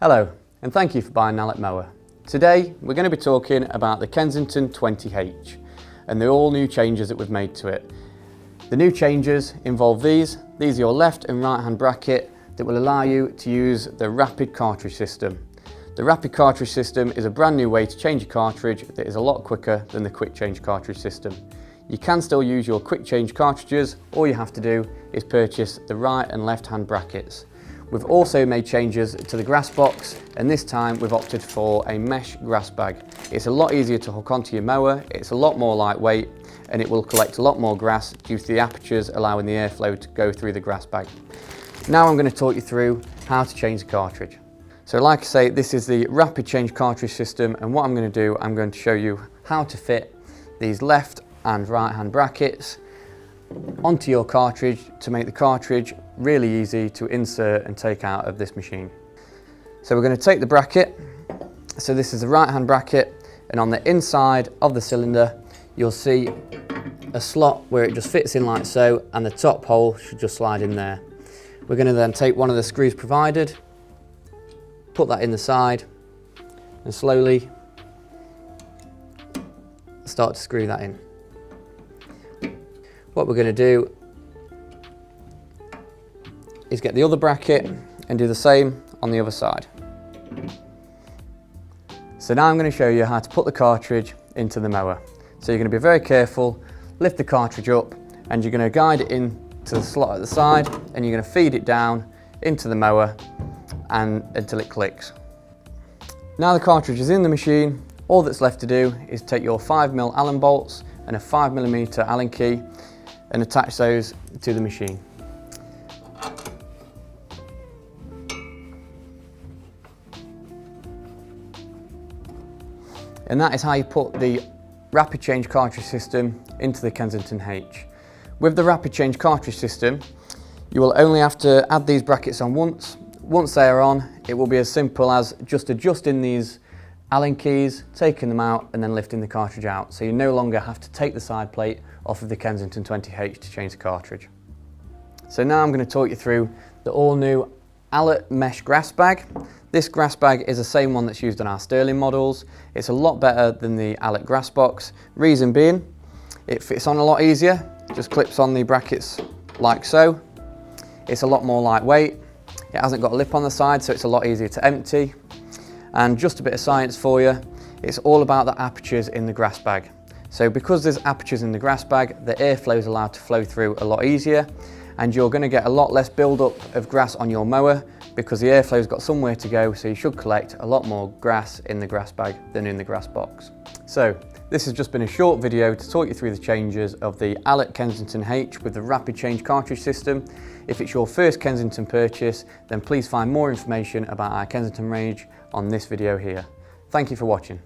Hello, and thank you for buying an Allett mower. Today we're going to be talking about the Kensington 20H and the all new changes that we've made to it. The new changes involve these are your left and right hand bracket that will allow you to use the rapid cartridge system. The rapid cartridge system is a brand new way to change a cartridge that is a lot quicker than the quick change cartridge system. You can still use your quick change cartridges. All you have to do is purchase the right and left hand brackets. We've also made changes to the grass box, and this time we've opted for a mesh grass bag. It's a lot easier to hook onto your mower, it's a lot more lightweight, and it will collect a lot more grass due to the apertures allowing the airflow to go through the grass bag. Now I'm going to talk you through how to change the cartridge. So like I say, this is the rapid change cartridge system, and what I'm going to do, I'm going to show you how to fit these left and right hand brackets onto your cartridge to make the cartridge really easy to insert and take out of this machine. So we're going to take the bracket, so this is the right hand bracket, and on the inside of the cylinder you'll see a slot where it just fits in like so, and the top hole should just slide in there. We're going to then take one of the screws provided, put that in the side, and slowly start to screw that in. What we're going to do is get the other bracket and do the same on the other side. So now I'm going to show you how to put the cartridge into the mower. So you're going to be very careful, lift the cartridge up, and you're going to guide it in to the slot at the side, and you're going to feed it down into the mower and until it clicks. Now the cartridge is in the machine, all that's left to do is take your 5mm Allen bolts and a 5mm Allen key and attach those to the machine. And that is how you put the rapid change cartridge system into the Kensington H. With the rapid change cartridge system, you will only have to add these brackets on once. Once they are on, it will be as simple as just adjusting these Allen keys, taking them out, and then lifting the cartridge out. So you no longer have to take the side plate off of the Kensington 20H to change the cartridge. So now I'm going to talk you through the all new Allett mesh grass bag. This grass bag is the same one that's used on our Sterling models. It's a lot better than the Allett grass box. Reason being, it fits on a lot easier, just clips on the brackets like so. It's a lot more lightweight. It hasn't got a lip on the side, so it's a lot easier to empty. And just a bit of science for you, it's all about the apertures in the grass bag. So because there's apertures in the grass bag, the airflow is allowed to flow through a lot easier, and you're going to get a lot less build-up of grass on your mower because the airflow's got somewhere to go, so you should collect a lot more grass in the grass bag than in the grass box. So this has just been a short video to talk you through the changes of the Allett Kensington H with the rapid change cartridge system. If it's your first Kensington purchase, then please find more information about our Kensington range on this video here. Thank you for watching.